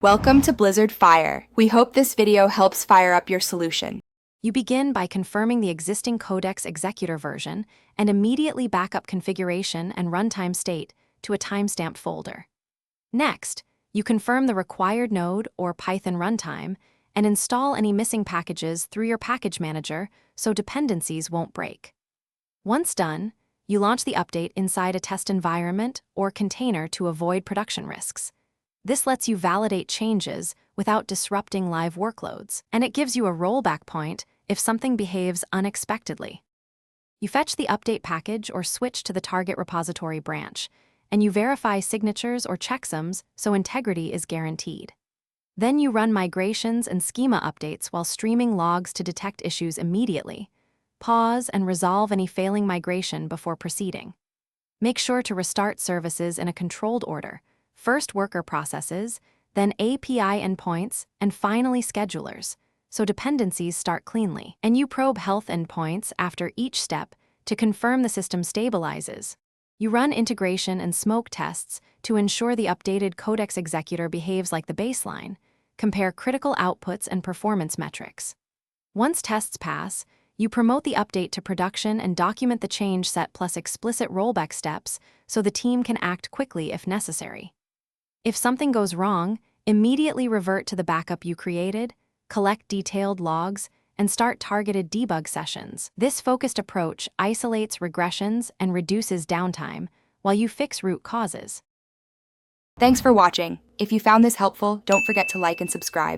Welcome to Blizzard Fire. We hope this video helps fire up your solution. You begin by confirming the existing Codex Executor version and immediately back up configuration and runtime state to a timestamped folder. Next, you confirm the required node or Python runtime and install any missing packages through your package manager so dependencies won't break. Once done, you launch the update inside a test environment or container to avoid production risks. This lets you validate changes without disrupting live workloads, and it gives you a rollback point if something behaves unexpectedly. You fetch the update package or switch to the target repository branch, and you verify signatures or checksums so integrity is guaranteed. Then you run migrations and schema updates while streaming logs to detect issues immediately. Pause and resolve any failing migration before proceeding. Make sure to restart services in a controlled order. First worker processes, then API endpoints, and finally schedulers, so dependencies start cleanly. And you probe health endpoints after each step to confirm the system stabilizes. You run integration and smoke tests to ensure the updated Codex Executor behaves like the baseline. Compare critical outputs and performance metrics. Once tests pass, you promote the update to production and document the change set plus explicit rollback steps so the team can act quickly if necessary. If something goes wrong, immediately revert to the backup you created, collect detailed logs, and start targeted debug sessions. This focused approach isolates regressions and reduces downtime while you fix root causes. Thanks for watching. If you found this helpful, don't forget to like and subscribe.